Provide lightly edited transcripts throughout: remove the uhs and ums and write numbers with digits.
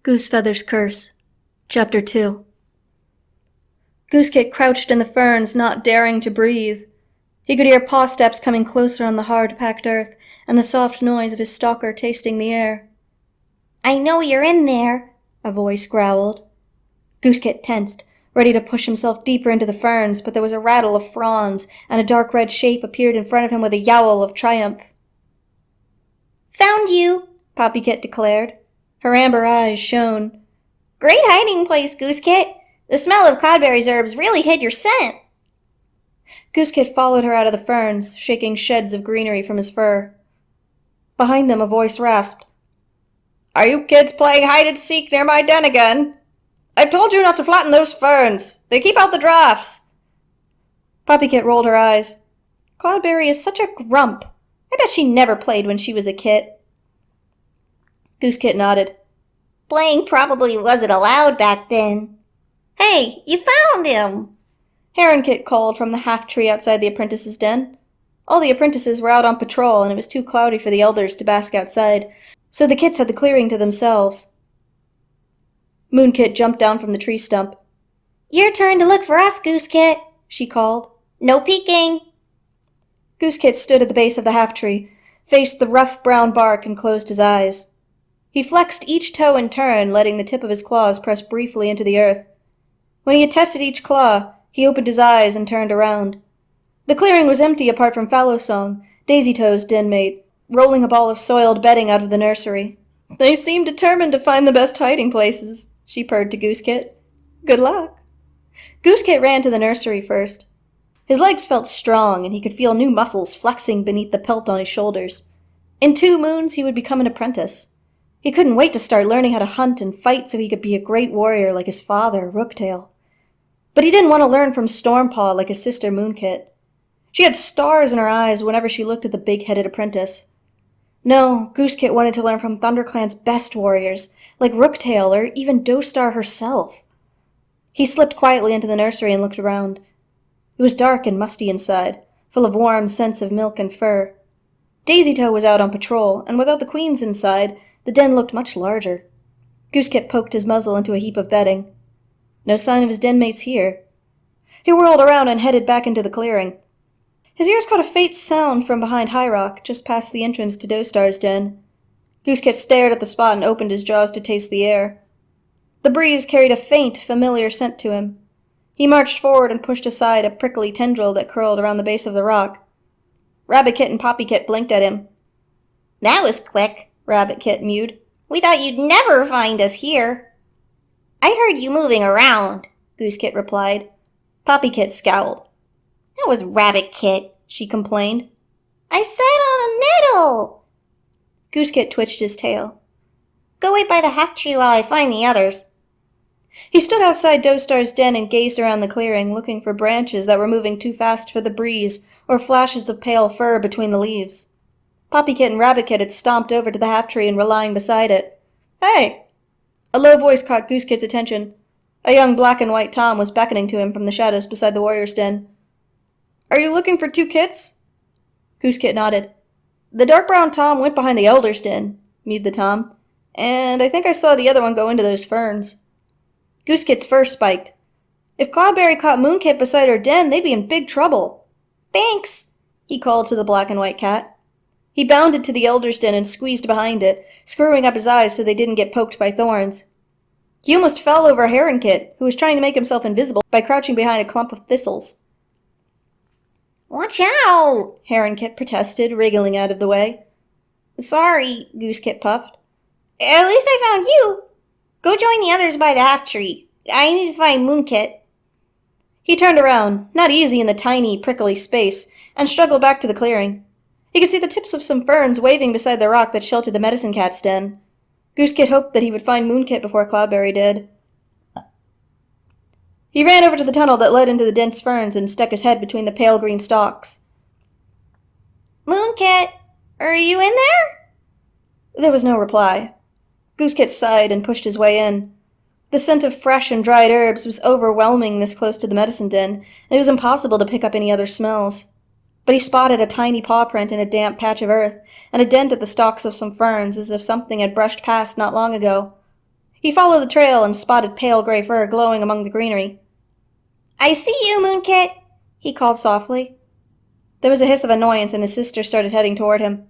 Goosefeather's Curse, Chapter 2. Goosekit crouched in the ferns, not daring to breathe. He could hear paw steps coming closer on the hard-packed earth, and the soft noise of his stalker tasting the air. "I know you're in there," a voice growled. Goosekit tensed, ready to push himself deeper into the ferns, but there was a rattle of fronds, and a dark red shape appeared in front of him with a yowl of triumph. "Found you," Poppykit declared. Her amber eyes shone. "Great hiding place, Goosekit. The smell of cloudberry's herbs really hid your scent." Goosekit followed her out of the ferns, shaking sheds of greenery from his fur. Behind them a voice rasped. "Are you kids playing hide-and-seek near my den again? I told you not to flatten those ferns. They keep out the drafts." Poppykit rolled her eyes. Cloudberry is such a grump. I bet she never played when she was a kit. Goosekit nodded. "Playing probably wasn't allowed back then. Hey, you found him!" Heronkit called from the half-tree outside the apprentice's den. All the apprentices were out on patrol, and it was too cloudy for the elders to bask outside, so the kits had the clearing to themselves. Moonkit jumped down from the tree stump. "Your turn to look for us, Goosekit," she called. "No peeking." Goosekit stood at the base of the half-tree, faced the rough brown bark, and closed his eyes. He flexed each toe in turn, letting the tip of his claws press briefly into the earth. When he had tested each claw, he opened his eyes and turned around. The clearing was empty apart from Fallowsong, Daisytoe's den mate, rolling a ball of soiled bedding out of the nursery. "They seem determined to find the best hiding places," she purred to Goosekit. "Good luck." Goosekit ran to the nursery first. His legs felt strong, and he could feel new muscles flexing beneath the pelt on his shoulders. In 2 moons, he would become an apprentice. He couldn't wait to start learning how to hunt and fight so he could be a great warrior like his father, Rooktail. But he didn't want to learn from Stormpaw like his sister Moonkit. She had stars in her eyes whenever she looked at the big-headed apprentice. No, Goosekit wanted to learn from ThunderClan's best warriors, like Rooktail or even Dostar herself. He slipped quietly into the nursery and looked around. It was dark and musty inside, full of warm scents of milk and fur. Daisytoe was out on patrol, and without the queens inside, the den looked much larger. Goosekit poked his muzzle into a heap of bedding. No sign of his den mates here. He whirled around and headed back into the clearing. His ears caught a faint sound from behind High Rock, just past the entrance to Dostar's den. Goosekit stared at the spot and opened his jaws to taste the air. The breeze carried a faint, familiar scent to him. He marched forward and pushed aside a prickly tendril that curled around the base of the rock. Rabbitkit and Poppykit blinked at him. "That was quick," Rabbitkit mewed. "We thought you'd never find us here." "I heard you moving around," Goosekit replied. Poppykit scowled. "That was Rabbitkit," she complained. "I sat on a nettle." Goosekit twitched his tail. "Go wait by the half-tree while I find the others." He stood outside Dostar's den and gazed around the clearing, looking for branches that were moving too fast for the breeze or flashes of pale fur between the leaves. Poppykit and Rabbitkit had stomped over to the half-tree and were lying beside it. "Hey!" A low voice caught Goosekit's attention. A young black and white Tom was beckoning to him from the shadows beside the warrior's den. "Are you looking for 2 kits?" Goosekit nodded. "The dark brown Tom went behind the elder's den," mewed the Tom, "and I think I saw the other one go into those ferns." Goosekit's fur spiked. If Cloudberry caught Moonkit beside her den, they'd be in big trouble. "Thanks," he called to the black and white cat. He bounded to the elder's den and squeezed behind it, screwing up his eyes so they didn't get poked by thorns. He almost fell over Heronkit, who was trying to make himself invisible by crouching behind a clump of thistles. "Watch out!" Heronkit protested, wriggling out of the way. "Sorry," Goosekit puffed. "At least I found you. Go join the others by the half-tree. I need to find Moonkit." He turned around, not easy in the tiny, prickly space, and struggled back to the clearing. He could see the tips of some ferns waving beside the rock that sheltered the medicine cat's den. Goosekit hoped that he would find Moonkit before Cloudberry did. He ran over to the tunnel that led into the dense ferns and stuck his head between the pale green stalks. "Moonkit, are you in there?" There was no reply. Goosekit sighed and pushed his way in. The scent of fresh and dried herbs was overwhelming this close to the medicine den, and it was impossible to pick up any other smells. But he spotted a tiny paw print in a damp patch of earth, and a dent at the stalks of some ferns, as if something had brushed past not long ago. He followed the trail and spotted pale gray fur glowing among the greenery. I see you, Moonkit, he called softly. There was a hiss of annoyance and his sister started heading toward him.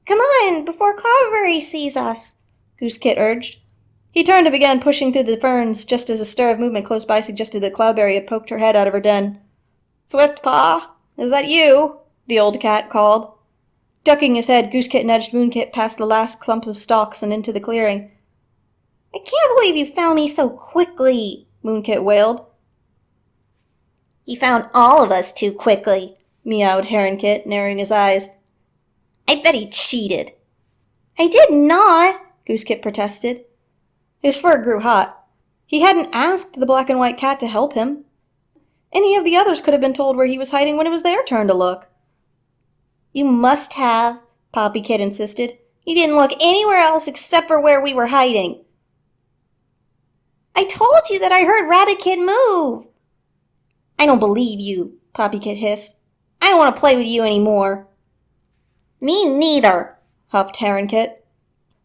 Come on, before Cloudberry sees us, Goosekit urged. He turned and began pushing through the ferns just as a stir of movement close by suggested that Cloudberry had poked her head out of her den. Swiftpaw, is that you? The old cat called. Ducking his head, Goosekit nudged Moonkit past the last clumps of stalks and into the clearing. I can't believe you found me so quickly, Moonkit wailed. He found all of us too quickly, meowed Heronkit, narrowing his eyes. I bet he cheated. I did not, Goosekit protested. His fur grew hot. He hadn't asked the black and white cat to help him. Any of the others could have been told where he was hiding when it was their turn to look. You must have, Poppykit insisted. You didn't look anywhere else except for where we were hiding. I told you that I heard Rabbitkit move. I don't believe you, Poppykit hissed. I don't want to play with you anymore. Me neither, huffed Heronkit.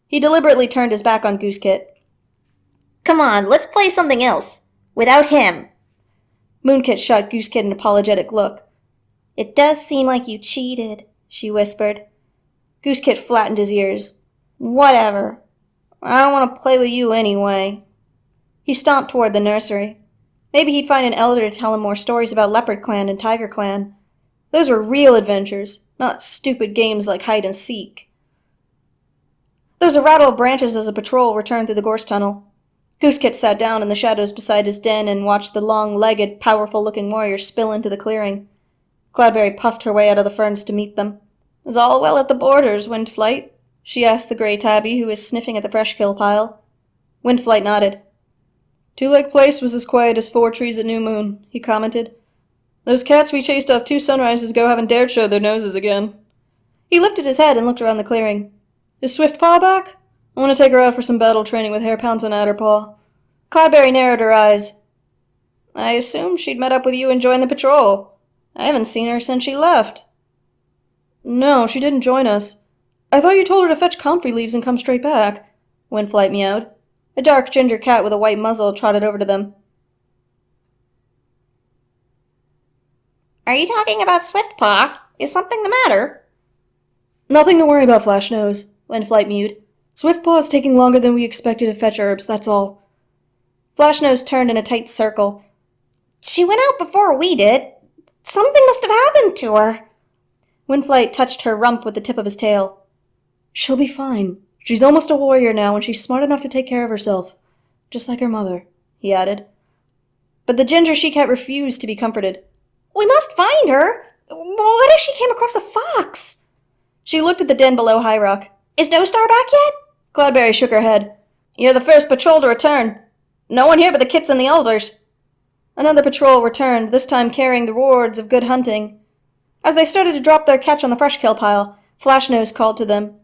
He deliberately turned his back on Goosekit. Come on, let's play something else. Without him. Moonkit shot Goosekit an apologetic look. It does seem like you cheated, she whispered. Goosekit flattened his ears. Whatever. I don't want to play with you anyway. He stomped toward the nursery. Maybe he'd find an elder to tell him more stories about Leopard Clan and Tiger Clan. Those were real adventures, not stupid games like hide and seek. There was a rattle of branches as a patrol returned through the gorse tunnel. Goosekit sat down in the shadows beside his den and watched the long-legged, powerful-looking warrior spill into the clearing. Cloudberry puffed her way out of the ferns to meet them. Is all well at the borders, Windflight? She asked the gray tabby, who was sniffing at the fresh kill pile. Windflight nodded. Two Lake Place was as quiet as 4 trees at new moon, he commented. Those cats we chased off 2 sunrises ago haven't dared show their noses again. He lifted his head and looked around the clearing. Is Swiftpaw back? I want to take her out for some battle training with Hairpounds and Adderpaw. Cloudberry narrowed her eyes. I assumed she'd met up with you and joined the patrol. I haven't seen her since she left. No, she didn't join us. I thought you told her to fetch comfrey leaves and come straight back, Windflight meowed. A dark ginger cat with a white muzzle trotted over to them. Are you talking about Swiftpaw? Is something the matter? Nothing to worry about, Flashnose, Windflight mewed. Swiftpaw is taking longer than we expected to fetch herbs, that's all. Flashnose turned in a tight circle. She went out before we did. Something must have happened to her. Windflight touched her rump with the tip of his tail. She'll be fine. She's almost a warrior now, and she's smart enough to take care of herself. Just like her mother, he added. But the ginger she-cat refused to be comforted. We must find her. What if she came across a fox? She looked at the den below High Rock. Is No Star back yet? Cloudberry shook her head. You're the first patrol to return. No one here but the kits and the elders. Another patrol returned, this time carrying the rewards of good hunting. As they started to drop their catch on the fresh kill pile, Flashnose called to them.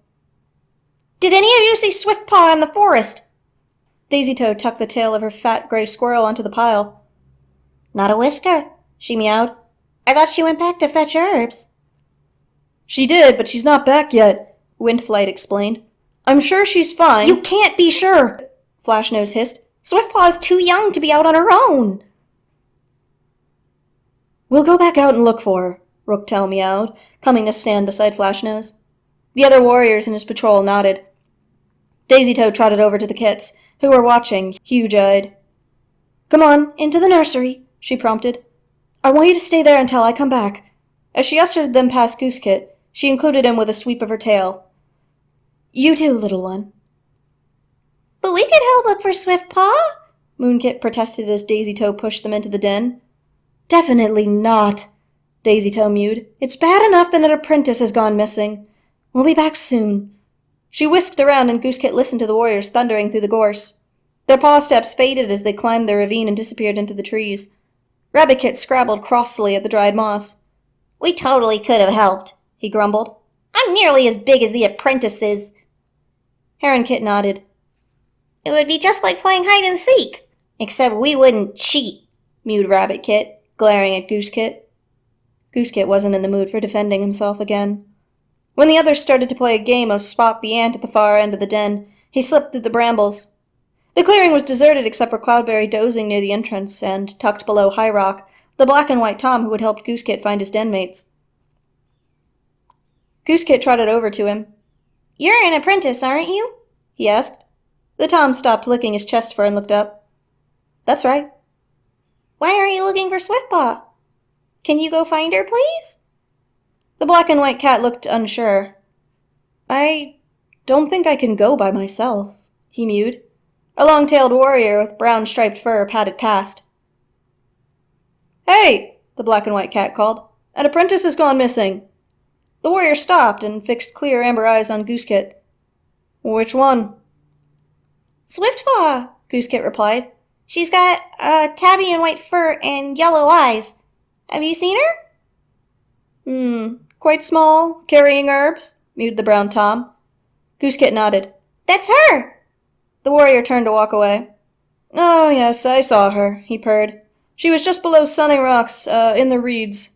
Did any of you see Swiftpaw in the forest? Daisytoad tucked the tail of her fat gray squirrel onto the pile. Not a whisker, she meowed. I thought she went back to fetch herbs. She did, but she's not back yet, Windflight explained. I'm sure she's fine. You can't be sure, Flashnose hissed. Swiftpaw is too young to be out on her own. We'll go back out and look for her, Redtail meowed, coming to stand beside Flashnose. The other warriors in his patrol nodded. Daisytoad trotted over to the kits, who were watching, huge-eyed. Come on, into the nursery, she prompted. I want you to stay there until I come back. As she ushered them past Goosekit, she included him with a sweep of her tail. You too, little one. But we could help look for Swiftpaw, Moonkit protested as Daisytoad pushed them into the den. Definitely not, Daisytoad mewed. It's bad enough that an apprentice has gone missing. We'll be back soon. She whisked around and Goosekit listened to the warriors thundering through the gorse. Their paw steps faded as they climbed the ravine and disappeared into the trees. Rabbitkit scrabbled crossly at the dried moss. We totally could have helped, he grumbled. I'm nearly as big as the apprentices. Heronkit nodded. It would be just like playing hide and seek, except we wouldn't cheat, mewed Rabbitkit, glaring at Goosekit. Goosekit wasn't in the mood for defending himself again. When the others started to play a game of spot the ant at the far end of the den, he slipped through the brambles. The clearing was deserted except for Cloudberry dozing near the entrance, and, tucked below High Rock, the black and white Tom who had helped Goosekit find his den mates. Goosekit trotted over to him. "You're an apprentice, aren't you?" he asked. The Tom stopped licking his chest fur and looked up. "That's right." "Why are you looking for Swiftpaw? Can you go find her, please?" The black and white cat looked unsure. "I don't think I can go by myself," he mewed. A long-tailed warrior with brown striped fur padded past. "Hey!" the black and white cat called. "An apprentice has gone missing." The warrior stopped and fixed clear amber eyes on Goosekit. "Which one?" "Swiftpaw," Goosekit replied. "She's got tabby and white fur and yellow eyes. Have you seen her?" Quite small, carrying herbs," mewed the brown Tom. Goosekit nodded. "That's her!" The warrior turned to walk away. "Oh, yes, I saw her," he purred. "She was just below Sunning Rocks, in the reeds."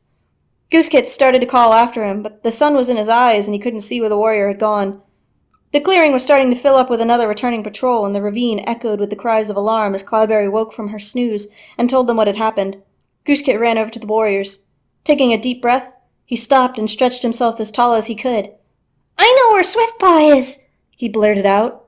Goosekit started to call after him, but the sun was in his eyes and he couldn't see where the warrior had gone. The clearing was starting to fill up with another returning patrol, and the ravine echoed with the cries of alarm as Cloudberry woke from her snooze and told them what had happened. Goosekit ran over to the warriors. Taking a deep breath, he stopped and stretched himself as tall as he could. "I know where Swiftpaw is," he blurted out.